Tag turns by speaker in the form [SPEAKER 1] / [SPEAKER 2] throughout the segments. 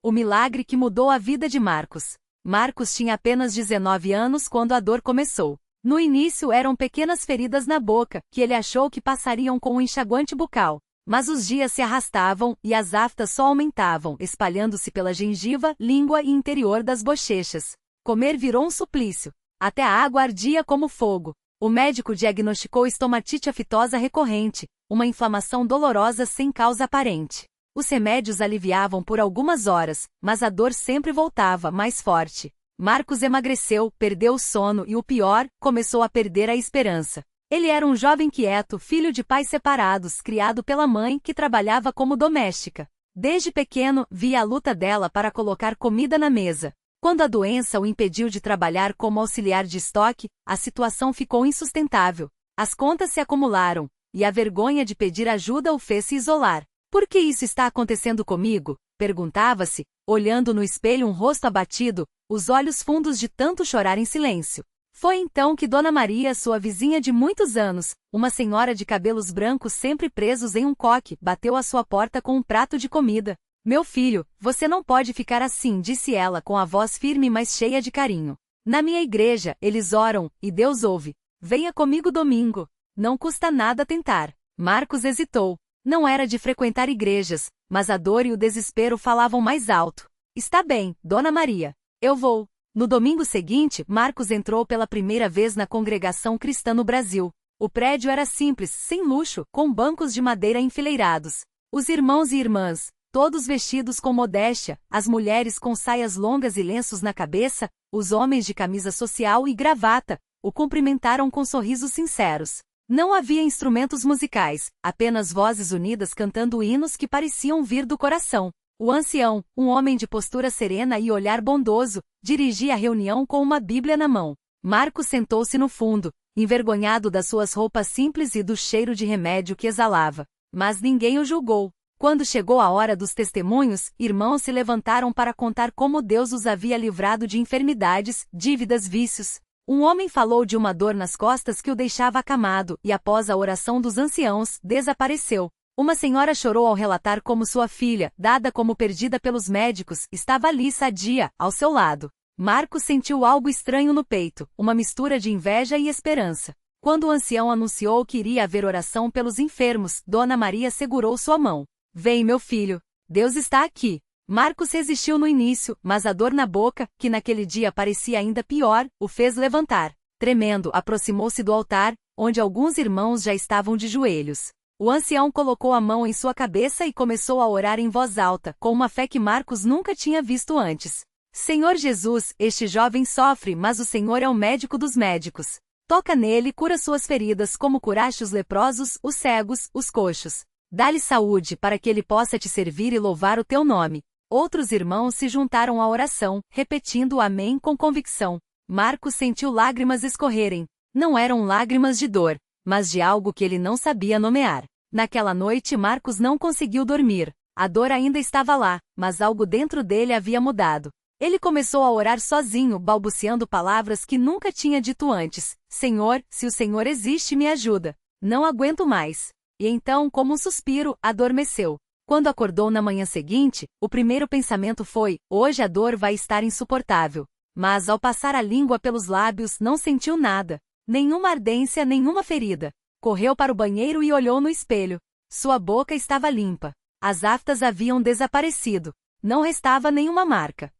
[SPEAKER 1] O milagre que mudou a vida de Marcos. Marcos tinha apenas 19 anos quando a dor começou. No início eram pequenas feridas na boca, que ele achou que passariam com um enxaguante bucal. Mas os dias se arrastavam, e as aftas só aumentavam, espalhando-se pela gengiva, língua e interior das bochechas. Comer virou um suplício. Até a água ardia como fogo. O médico diagnosticou estomatite aftosa recorrente, uma inflamação dolorosa sem causa aparente. Os remédios aliviavam por algumas horas, mas a dor sempre voltava, mais forte. Marcos emagreceu, perdeu o sono e o pior, começou a perder a esperança. Ele era um jovem quieto, filho de pais separados, criado pela mãe, que trabalhava como doméstica. Desde pequeno, via a luta dela para colocar comida na mesa. Quando a doença o impediu de trabalhar como auxiliar de estoque, a situação ficou insustentável. As contas se acumularam, e a vergonha de pedir ajuda o fez se isolar. Por que isso está acontecendo comigo? Perguntava-se, olhando no espelho um rosto abatido, os olhos fundos de tanto chorar em silêncio. Foi então que Dona Maria, sua vizinha de muitos anos, uma senhora de cabelos brancos sempre presos em um coque, bateu à sua porta com um prato de comida. Meu filho, você não pode ficar assim, disse ela com a voz firme mas cheia de carinho. Na minha igreja, eles oram, e Deus ouve. Venha comigo domingo. Não custa nada tentar. Marcos hesitou. Não era de frequentar igrejas, mas a dor e o desespero falavam mais alto. Está bem, Dona Maria. Eu vou. No domingo seguinte, Marcos entrou pela primeira vez na congregação cristã no Brasil. O prédio era simples, sem luxo, com bancos de madeira enfileirados. Os irmãos e irmãs, todos vestidos com modéstia, as mulheres com saias longas e lenços na cabeça, os homens de camisa social e gravata, o cumprimentaram com sorrisos sinceros. Não havia instrumentos musicais, apenas vozes unidas cantando hinos que pareciam vir do coração. O ancião, um homem de postura serena e olhar bondoso, dirigia a reunião com uma Bíblia na mão. Marcos sentou-se no fundo, envergonhado das suas roupas simples e do cheiro de remédio que exalava. Mas ninguém o julgou. Quando chegou a hora dos testemunhos, irmãos se levantaram para contar como Deus os havia livrado de enfermidades, dívidas, vícios. Um homem falou de uma dor nas costas que o deixava acamado, e após a oração dos anciãos, desapareceu. Uma senhora chorou ao relatar como sua filha, dada como perdida pelos médicos, estava ali sadia, ao seu lado. Marcos sentiu algo estranho no peito, uma mistura de inveja e esperança. Quando o ancião anunciou que iria haver oração pelos enfermos, Dona Maria segurou sua mão. Vem, meu filho. Deus está aqui. Marcos resistiu no início, mas a dor na boca, que naquele dia parecia ainda pior, o fez levantar. Tremendo, aproximou-se do altar, onde alguns irmãos já estavam de joelhos. O ancião colocou a mão em sua cabeça e começou a orar em voz alta, com uma fé que Marcos nunca tinha visto antes. Senhor Jesus, este jovem sofre, mas o Senhor é o médico dos médicos. Toca nele e cura suas feridas como curaste os leprosos, os cegos, os coxos. Dá-lhe saúde para que ele possa te servir e louvar o teu nome. Outros irmãos se juntaram à oração, repetindo o amém com convicção. Marcos sentiu lágrimas escorrerem. Não eram lágrimas de dor, mas de algo que ele não sabia nomear. Naquela noite Marcos não conseguiu dormir. A dor ainda estava lá, mas algo dentro dele havia mudado. Ele começou a orar sozinho, balbuciando palavras que nunca tinha dito antes. Senhor, se o Senhor existe, me ajuda. Não aguento mais. E então, como um suspiro, adormeceu. Quando acordou na manhã seguinte, o primeiro pensamento foi, hoje a dor vai estar insuportável. Mas ao passar a língua pelos lábios não sentiu nada. Nenhuma ardência, nenhuma ferida. Correu para o banheiro e olhou no espelho. Sua boca estava limpa. As aftas haviam desaparecido. Não restava nenhuma marca.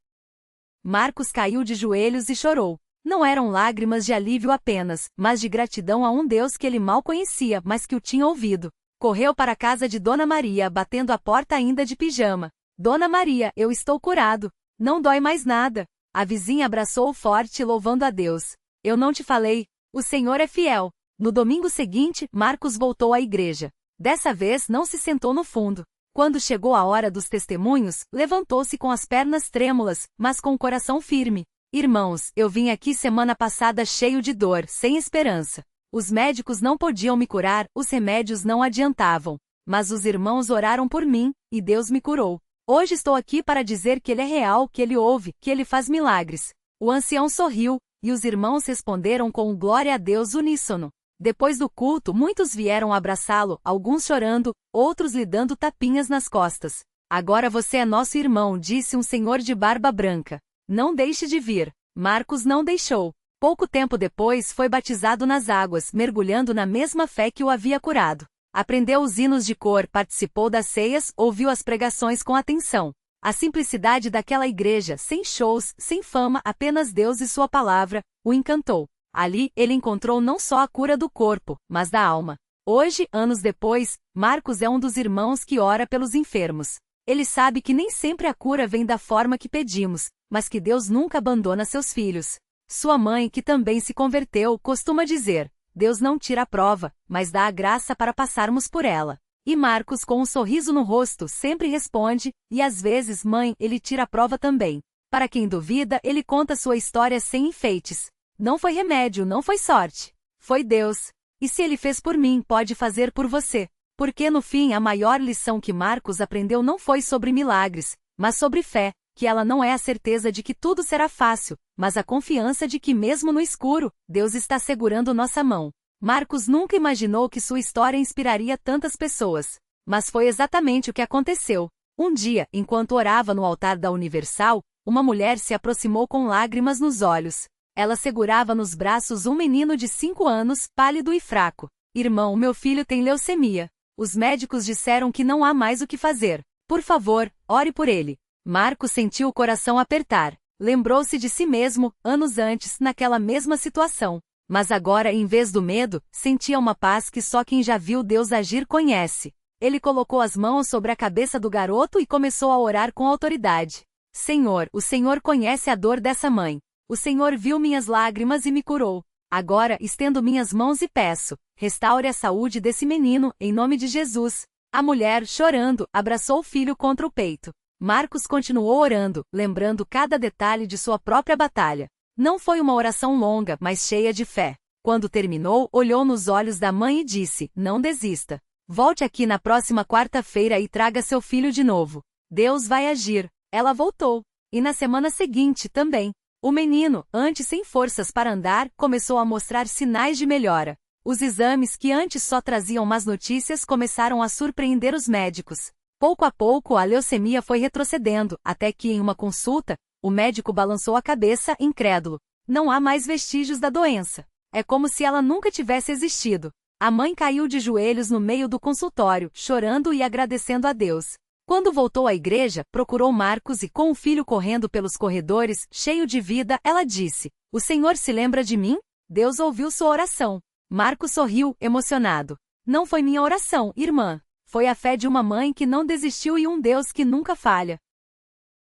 [SPEAKER 1] Marcos caiu de joelhos e chorou. Não eram lágrimas de alívio apenas, mas de gratidão a um Deus que ele mal conhecia, mas que o tinha ouvido. Correu para a casa de Dona Maria, batendo a porta ainda de pijama. Dona Maria, eu estou curado. Não dói mais nada. A vizinha abraçou-o forte, louvando a Deus. Eu não te falei? O Senhor é fiel. No domingo seguinte, Marcos voltou à igreja. Dessa vez não se sentou no fundo. Quando chegou a hora dos testemunhos, levantou-se com as pernas trêmulas, mas com o coração firme. Irmãos, eu vim aqui semana passada cheio de dor, sem esperança. Os médicos não podiam me curar, os remédios não adiantavam. Mas os irmãos oraram por mim, e Deus me curou. Hoje estou aqui para dizer que Ele é real, que Ele ouve, que Ele faz milagres. O ancião sorriu, e os irmãos responderam com um glória a Deus uníssono. Depois do culto, muitos vieram abraçá-lo, alguns chorando, outros lhe dando tapinhas nas costas. Agora você é nosso irmão, disse um senhor de barba branca. Não deixe de vir. Marcos não deixou. Pouco tempo depois foi batizado nas águas, mergulhando na mesma fé que o havia curado. Aprendeu os hinos de cor, participou das ceias, ouviu as pregações com atenção. A simplicidade daquela igreja, sem shows, sem fama, apenas Deus e sua palavra, o encantou. Ali, ele encontrou não só a cura do corpo, mas da alma. Hoje, anos depois, Marcos é um dos irmãos que ora pelos enfermos. Ele sabe que nem sempre a cura vem da forma que pedimos, mas que Deus nunca abandona seus filhos. Sua mãe, que também se converteu, costuma dizer: Deus não tira a prova, mas dá a graça para passarmos por ela. E Marcos, com um sorriso no rosto, sempre responde: e às vezes, mãe, ele tira a prova também. Para quem duvida, ele conta sua história sem enfeites. Não foi remédio, não foi sorte. Foi Deus. E se ele fez por mim, pode fazer por você. Porque no fim a maior lição que Marcos aprendeu não foi sobre milagres, mas sobre fé, que ela não é a certeza de que tudo será fácil, mas a confiança de que mesmo no escuro, Deus está segurando nossa mão. Marcos nunca imaginou que sua história inspiraria tantas pessoas. Mas foi exatamente o que aconteceu. Um dia, enquanto orava no altar da Universal, uma mulher se aproximou com lágrimas nos olhos. Ela segurava nos braços um menino de 5 anos, pálido e fraco. Irmão, meu filho tem leucemia. Os médicos disseram que não há mais o que fazer. Por favor, ore por ele. Marcos sentiu o coração apertar. Lembrou-se de si mesmo, anos antes, naquela mesma situação. Mas agora, em vez do medo, sentia uma paz que só quem já viu Deus agir conhece. Ele colocou as mãos sobre a cabeça do garoto e começou a orar com autoridade. Senhor, o Senhor conhece a dor dessa mãe. O Senhor viu minhas lágrimas e me curou. Agora, estendo minhas mãos e peço, restaure a saúde desse menino, em nome de Jesus. A mulher, chorando, abraçou o filho contra o peito. Marcos continuou orando, lembrando cada detalhe de sua própria batalha. Não foi uma oração longa, mas cheia de fé. Quando terminou, olhou nos olhos da mãe e disse: não desista. Volte aqui na próxima quarta-feira e traga seu filho de novo. Deus vai agir. Ela voltou. E na semana seguinte também. O menino, antes sem forças para andar, começou a mostrar sinais de melhora. Os exames que antes só traziam más notícias começaram a surpreender os médicos. Pouco a pouco a leucemia foi retrocedendo, até que em uma consulta, o médico balançou a cabeça, incrédulo. Não há mais vestígios da doença. É como se ela nunca tivesse existido. A mãe caiu de joelhos no meio do consultório, chorando e agradecendo a Deus. Quando voltou à igreja, procurou Marcos e, com o filho correndo pelos corredores, cheio de vida, ela disse: o Senhor se lembra de mim? Deus ouviu sua oração. Marcos sorriu, emocionado. Não foi minha oração, irmã. Foi a fé de uma mãe que não desistiu e um Deus que nunca falha.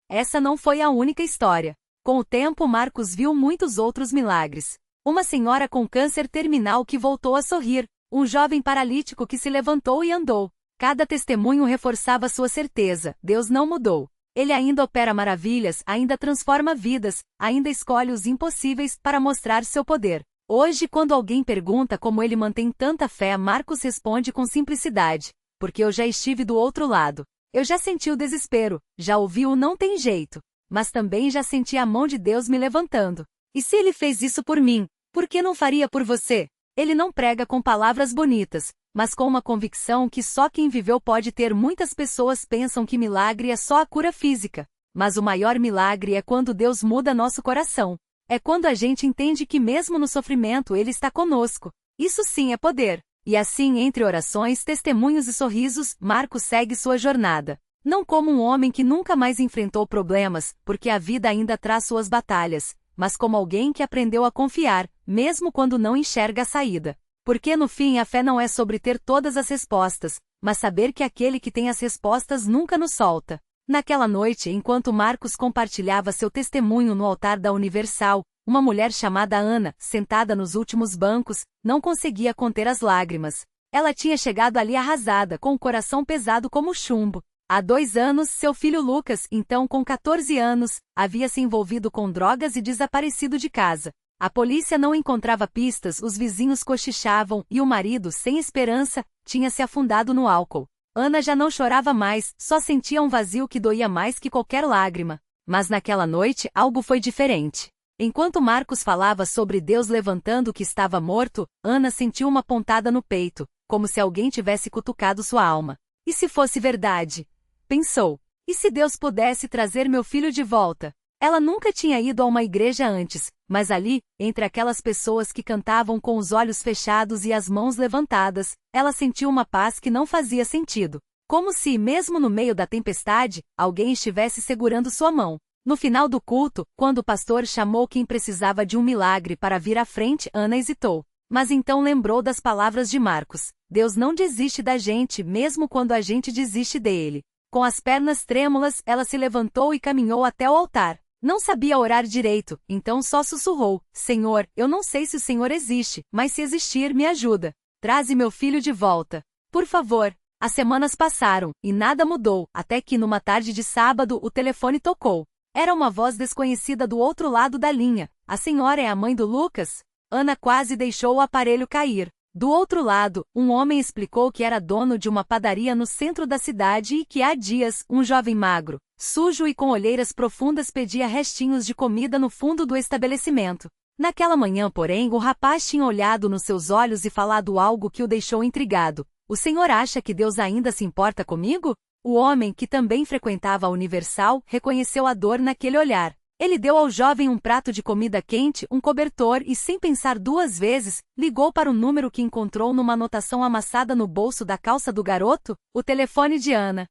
[SPEAKER 1] Essa não foi a única história. Com o tempo, Marcos viu muitos outros milagres. Uma senhora com câncer terminal que voltou a sorrir. Um jovem paralítico que se levantou e andou. Cada testemunho reforçava sua certeza: Deus não mudou. Ele ainda opera maravilhas, ainda transforma vidas, ainda escolhe os impossíveis para mostrar seu poder. Hoje, quando alguém pergunta como ele mantém tanta fé, Marcos responde com simplicidade: porque eu já estive do outro lado. Eu já senti o desespero, já ouvi o não tem jeito, mas também já senti a mão de Deus me levantando. E se ele fez isso por mim, por que não faria por você? Ele não prega com palavras bonitas, mas com uma convicção que só quem viveu pode ter. Muitas pessoas pensam que milagre é só a cura física, mas o maior milagre é quando Deus muda nosso coração. É quando a gente entende que mesmo no sofrimento Ele está conosco. Isso sim é poder. E assim, entre orações, testemunhos e sorrisos, Marcos segue sua jornada. Não como um homem que nunca mais enfrentou problemas, porque a vida ainda traz suas batalhas, mas como alguém que aprendeu a confiar, mesmo quando não enxerga a saída. Porque no fim a fé não é sobre ter todas as respostas, mas saber que aquele que tem as respostas nunca nos solta. Naquela noite, enquanto Marcos compartilhava seu testemunho no altar da Universal, uma mulher chamada Ana, sentada nos últimos bancos, não conseguia conter as lágrimas. Ela tinha chegado ali arrasada, com o coração pesado como chumbo. Há 2 anos, seu filho Lucas, então com 14 anos, havia se envolvido com drogas e desaparecido de casa. A polícia não encontrava pistas, os vizinhos cochichavam e o marido, sem esperança, tinha se afundado no álcool. Ana já não chorava mais, só sentia um vazio que doía mais que qualquer lágrima. Mas naquela noite, algo foi diferente. Enquanto Marcos falava sobre Deus levantando o que estava morto, Ana sentiu uma pontada no peito, como se alguém tivesse cutucado sua alma. E se fosse verdade? Pensou. E se Deus pudesse trazer meu filho de volta? Ela nunca tinha ido a uma igreja antes, mas ali, entre aquelas pessoas que cantavam com os olhos fechados e as mãos levantadas, ela sentiu uma paz que não fazia sentido. Como se, mesmo no meio da tempestade, alguém estivesse segurando sua mão. No final do culto, quando o pastor chamou quem precisava de um milagre para vir à frente, Ana hesitou. Mas então lembrou das palavras de Marcos. Deus não desiste da gente, mesmo quando a gente desiste dele. Com as pernas trêmulas, ela se levantou e caminhou até o altar. Não sabia orar direito, então só sussurrou: Senhor, eu não sei se o Senhor existe, mas se existir, me ajuda. Traze meu filho de volta. Por favor. As semanas passaram, e nada mudou, até que numa tarde de sábado o telefone tocou. Era uma voz desconhecida do outro lado da linha. A senhora é a mãe do Lucas? Ana quase deixou o aparelho cair. Do outro lado, um homem explicou que era dono de uma padaria no centro da cidade e que há dias, um jovem magro, sujo e com olheiras profundas pedia restinhos de comida no fundo do estabelecimento. Naquela manhã, porém, o rapaz tinha olhado nos seus olhos e falado algo que o deixou intrigado. O senhor acha que Deus ainda se importa comigo? O homem, que também frequentava a Universal, reconheceu a dor naquele olhar. Ele deu ao jovem um prato de comida quente, um cobertor e, sem pensar duas vezes, ligou para o número que encontrou numa anotação amassada no bolso da calça do garoto, o telefone de Ana.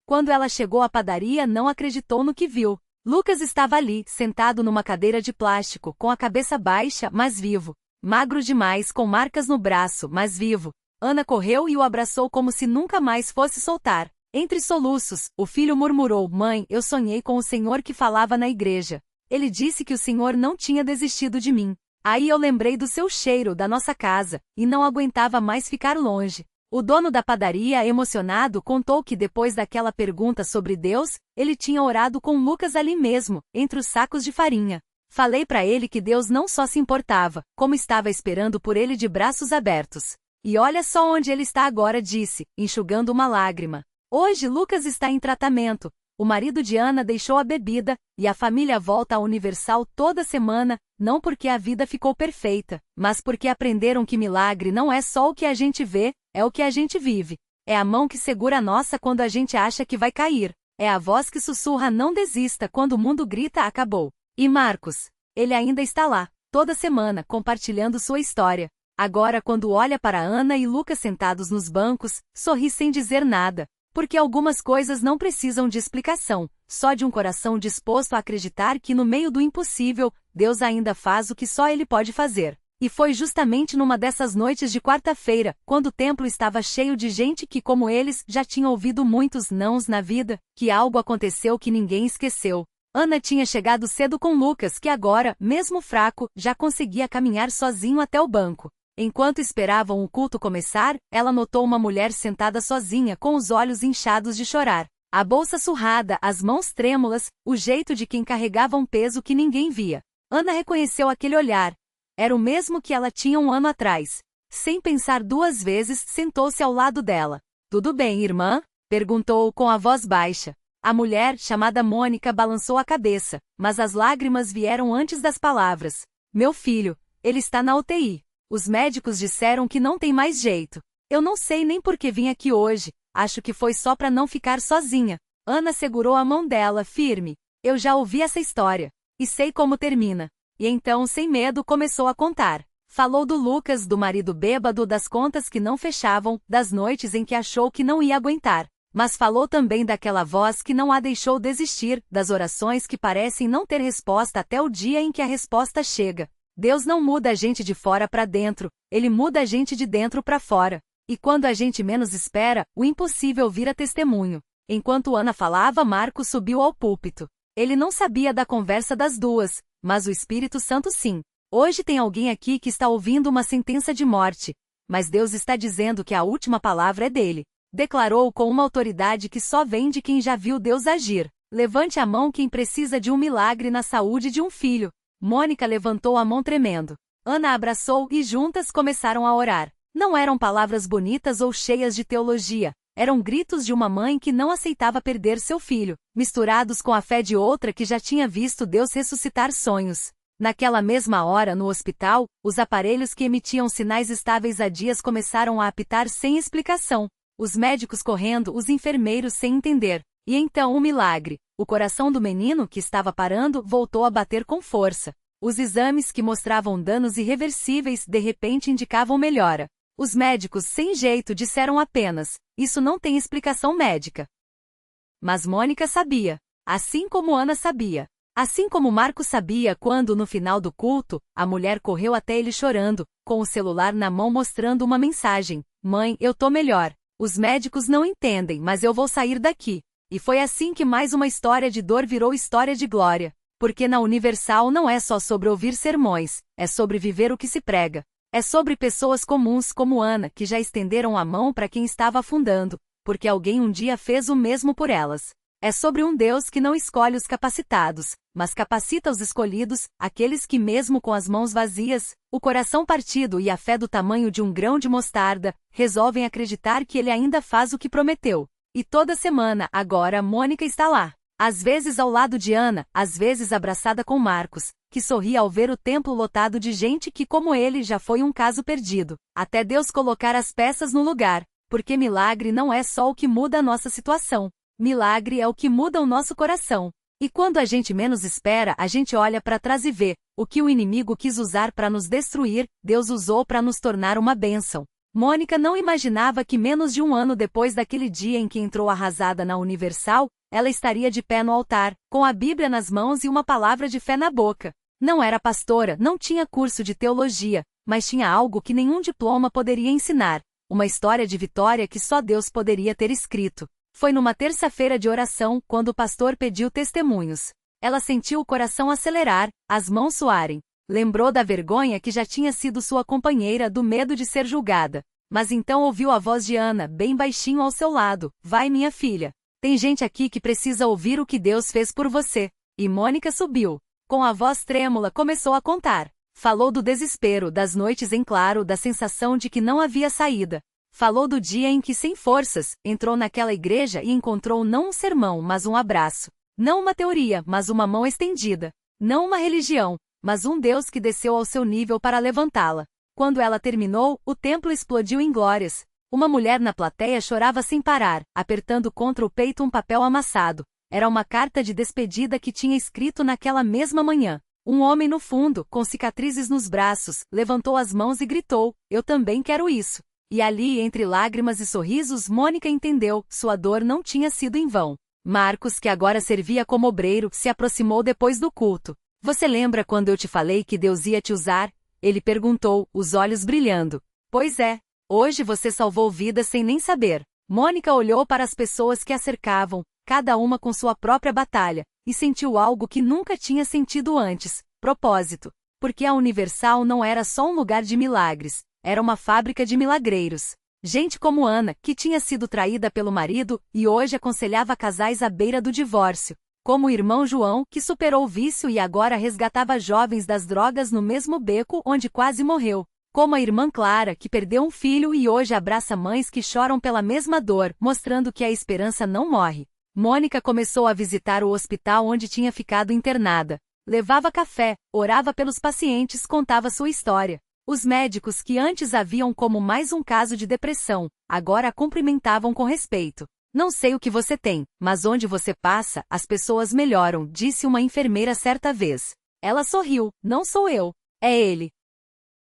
[SPEAKER 1] Quando ela chegou à padaria, não acreditou no que viu. Lucas estava ali, sentado numa cadeira de plástico, com a cabeça baixa, mas vivo. Magro demais, com marcas no braço, mas vivo. Ana correu e o abraçou como se nunca mais fosse soltar. Entre soluços, o filho murmurou: Mãe, eu sonhei com o Senhor que falava na igreja. Ele disse que o Senhor não tinha desistido de mim. Aí eu lembrei do seu cheiro, da nossa casa, e não aguentava mais ficar longe. O dono da padaria, emocionado, contou que depois daquela pergunta sobre Deus, ele tinha orado com Lucas ali mesmo, entre os sacos de farinha. Falei para ele que Deus não só se importava, como estava esperando por ele de braços abertos. E olha só onde ele está agora, disse, enxugando uma lágrima. Hoje Lucas está em tratamento. O marido de Ana deixou a bebida, e a família volta à Universal toda semana, não porque a vida ficou perfeita, mas porque aprenderam que milagre não é só o que a gente vê, é o que a gente vive. É a mão que segura a nossa quando a gente acha que vai cair. É a voz que sussurra não desista quando o mundo grita acabou. E Marcos? Ele ainda está lá, toda semana, compartilhando sua história. Agora, quando olha para Ana e Lucas sentados nos bancos, sorri sem dizer nada. Porque algumas coisas não precisam de explicação, só de um coração disposto a acreditar que no meio do impossível, Deus ainda faz o que só Ele pode fazer. E foi justamente numa dessas noites de quarta-feira, quando o templo estava cheio de gente que, como eles, já tinha ouvido muitos nãos na vida, que algo aconteceu que ninguém esqueceu. Ana tinha chegado cedo com Lucas, que agora, mesmo fraco, já conseguia caminhar sozinho até o banco. Enquanto esperavam o culto começar, ela notou uma mulher sentada sozinha com os olhos inchados de chorar. A bolsa surrada, as mãos trêmulas, o jeito de quem carregava um peso que ninguém via. Ana reconheceu aquele olhar. Era o mesmo que ela tinha um ano atrás. Sem pensar duas vezes, sentou-se ao lado dela. Tudo bem, irmã? Perguntou com a voz baixa. A mulher, chamada Mônica, balançou a cabeça, mas as lágrimas vieram antes das palavras. Meu filho, ele está na UTI. Os médicos disseram que não tem mais jeito. Eu não sei nem por que vim aqui hoje, acho que foi só para não ficar sozinha. Ana segurou a mão dela, firme. Eu já ouvi essa história. E sei como termina. E então, sem medo, começou a contar. Falou do Lucas, do marido bêbado, das contas que não fechavam, das noites em que achou que não ia aguentar. Mas falou também daquela voz que não a deixou desistir, das orações que parecem não ter resposta até o dia em que a resposta chega. Deus não muda a gente de fora para dentro, Ele muda a gente de dentro para fora. E quando a gente menos espera, o impossível vira testemunho. Enquanto Ana falava, Marcos subiu ao púlpito. Ele não sabia da conversa das duas, mas o Espírito Santo sim. Hoje tem alguém aqui que está ouvindo uma sentença de morte, mas Deus está dizendo que a última palavra é dele. Declarou com uma autoridade que só vem de quem já viu Deus agir. Levante a mão quem precisa de um milagre na saúde de um filho. Mônica levantou a mão tremendo. Ana abraçou e juntas começaram a orar. Não eram palavras bonitas ou cheias de teologia. Eram gritos de uma mãe que não aceitava perder seu filho, misturados com a fé de outra que já tinha visto Deus ressuscitar sonhos. Naquela mesma hora, no hospital, os aparelhos que emitiam sinais estáveis há dias começaram a apitar sem explicação. Os médicos correndo, os enfermeiros sem entender. E então o milagre. O coração do menino, que estava parando, voltou a bater com força. Os exames que mostravam danos irreversíveis de repente indicavam melhora. Os médicos, sem jeito, disseram apenas: isso não tem explicação médica. Mas Mônica sabia. Assim como Ana sabia. Assim como Marcos sabia quando, no final do culto, a mulher correu até ele chorando, com o celular na mão mostrando uma mensagem: Mãe, eu tô melhor. Os médicos não entendem, mas eu vou sair daqui. E foi assim que mais uma história de dor virou história de glória. Porque na Universal não é só sobre ouvir sermões, é sobre viver o que se prega. É sobre pessoas comuns como Ana, que já estenderam a mão para quem estava afundando, porque alguém um dia fez o mesmo por elas. É sobre um Deus que não escolhe os capacitados, mas capacita os escolhidos, aqueles que mesmo com as mãos vazias, o coração partido e a fé do tamanho de um grão de mostarda, resolvem acreditar que ele ainda faz o que prometeu. E toda semana, agora, Mônica está lá. Às vezes ao lado de Ana, às vezes abraçada com Marcos, que sorria ao ver o templo lotado de gente que como ele já foi um caso perdido, até Deus colocar as peças no lugar, porque milagre não é só o que muda a nossa situação. Milagre é o que muda o nosso coração. E quando a gente menos espera, a gente olha para trás e vê, o que o inimigo quis usar para nos destruir, Deus usou para nos tornar uma bênção. Mônica não imaginava que menos de um ano depois daquele dia em que entrou arrasada na Universal, ela estaria de pé no altar, com a Bíblia nas mãos e uma palavra de fé na boca. Não era pastora, não tinha curso de teologia, mas tinha algo que nenhum diploma poderia ensinar, uma história de vitória que só Deus poderia ter escrito. Foi numa terça-feira de oração, quando o pastor pediu testemunhos. Ela sentiu o coração acelerar, as mãos suarem. Lembrou da vergonha que já tinha sido sua companheira, do medo de ser julgada. Mas então ouviu a voz de Ana, bem baixinho ao seu lado: Vai, minha filha. Tem gente aqui que precisa ouvir o que Deus fez por você. E Mônica subiu. Com a voz trêmula começou a contar. Falou do desespero, das noites em claro, da sensação de que não havia saída. Falou do dia em que, sem forças, entrou naquela igreja e encontrou não um sermão, mas um abraço. Não uma teoria, mas uma mão estendida. Não uma religião, mas um Deus que desceu ao seu nível para levantá-la. Quando ela terminou, o templo explodiu em glórias. Uma mulher na plateia chorava sem parar, apertando contra o peito um papel amassado. Era uma carta de despedida que tinha escrito naquela mesma manhã. Um homem no fundo, com cicatrizes nos braços, levantou as mãos e gritou: Eu também quero isso. E ali, entre lágrimas e sorrisos, Mônica entendeu, sua dor não tinha sido em vão. Marcos, que agora servia como obreiro, se aproximou depois do culto. Você lembra quando eu te falei que Deus ia te usar? Ele perguntou, os olhos brilhando. Pois é. Hoje você salvou vidas sem nem saber. Mônica olhou para as pessoas que a cercavam, cada uma com sua própria batalha, e sentiu algo que nunca tinha sentido antes: propósito. Porque a Universal não era só um lugar de milagres. Era uma fábrica de milagreiros. Gente como Ana, que tinha sido traída pelo marido, e hoje aconselhava casais à beira do divórcio. Como o irmão João, que superou o vício e agora resgatava jovens das drogas no mesmo beco onde quase morreu. Como a irmã Clara, que perdeu um filho e hoje abraça mães que choram pela mesma dor, mostrando que a esperança não morre. Mônica começou a visitar o hospital onde tinha ficado internada. Levava café, orava pelos pacientes, contava sua história. Os médicos que antes a viam como mais um caso de depressão, agora a cumprimentavam com respeito. Não sei o que você tem, mas onde você passa, as pessoas melhoram, disse uma enfermeira certa vez. Ela sorriu: Não sou eu, é ele.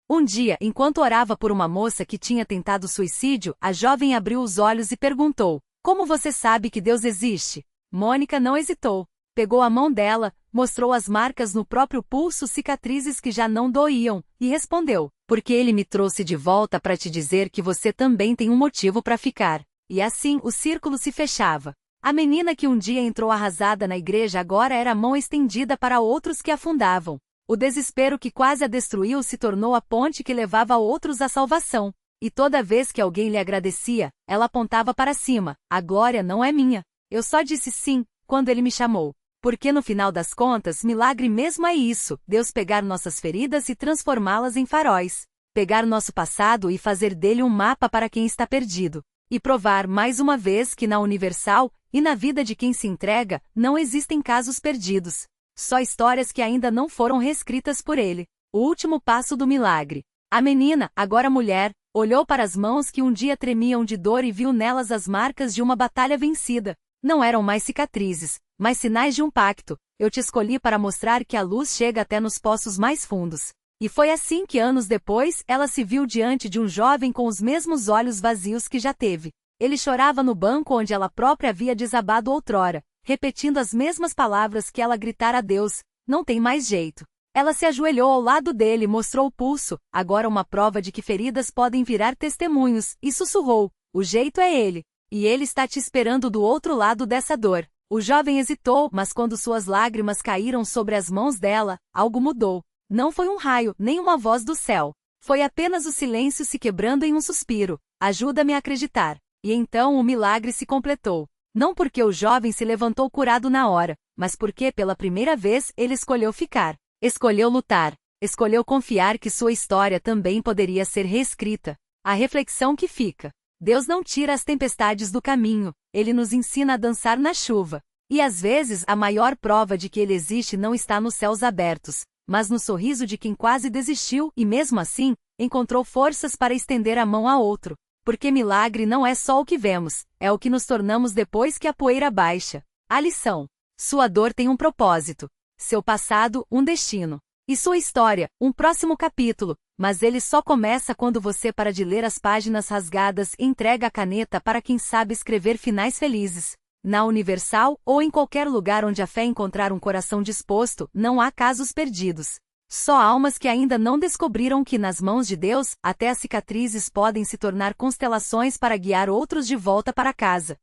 [SPEAKER 1] Um dia, enquanto orava por uma moça que tinha tentado suicídio, a jovem abriu os olhos e perguntou: Como você sabe que Deus existe? Mônica não hesitou. Pegou a mão dela, mostrou as marcas no próprio pulso, cicatrizes que já não doíam, e respondeu: Porque ele me trouxe de volta para te dizer que você também tem um motivo para ficar. E assim o círculo se fechava. A menina que um dia entrou arrasada na igreja agora era a mão estendida para outros que afundavam. O desespero que quase a destruiu se tornou a ponte que levava outros à salvação. E toda vez que alguém lhe agradecia, ela apontava para cima: A glória não é minha. Eu só disse sim, quando ele me chamou. Porque no final das contas, milagre mesmo é isso: Deus pegar nossas feridas e transformá-las em faróis. Pegar nosso passado e fazer dele um mapa para quem está perdido. E provar mais uma vez que na Universal, e na vida de quem se entrega, não existem casos perdidos. Só histórias que ainda não foram reescritas por ele. O último passo do milagre. A menina, agora mulher, olhou para as mãos que um dia tremiam de dor e viu nelas as marcas de uma batalha vencida. Não eram mais cicatrizes, mas sinais de um pacto. Eu te escolhi para mostrar que a luz chega até nos poços mais fundos. E foi assim que anos depois, ela se viu diante de um jovem com os mesmos olhos vazios que já teve. Ele chorava no banco onde ela própria havia desabado outrora, repetindo as mesmas palavras que ela gritara a Deus: não tem mais jeito. Ela se ajoelhou ao lado dele e mostrou o pulso, agora uma prova de que feridas podem virar testemunhos, e sussurrou: o jeito é ele. E ele está te esperando do outro lado dessa dor. O jovem hesitou, mas quando suas lágrimas caíram sobre as mãos dela, algo mudou. Não foi um raio, nem uma voz do céu. Foi apenas o silêncio se quebrando em um suspiro. Ajuda-me a acreditar. E então o milagre se completou. Não porque o jovem se levantou curado na hora, mas porque pela primeira vez ele escolheu ficar. Escolheu lutar. Escolheu confiar que sua história também poderia ser reescrita. A reflexão que fica: Deus não tira as tempestades do caminho, Ele nos ensina a dançar na chuva. E às vezes a maior prova de que Ele existe não está nos céus abertos, mas no sorriso de quem quase desistiu e mesmo assim, encontrou forças para estender a mão a outro. Porque milagre não é só o que vemos, é o que nos tornamos depois que a poeira baixa. A lição: sua dor tem um propósito. Seu passado, um destino. E sua história, um próximo capítulo. Mas ele só começa quando você para de ler as páginas rasgadas e entrega a caneta para quem sabe escrever finais felizes. Na Universal, ou em qualquer lugar onde a fé encontrar um coração disposto, não há casos perdidos. Só almas que ainda não descobriram que nas mãos de Deus, até as cicatrizes podem se tornar constelações para guiar outros de volta para casa.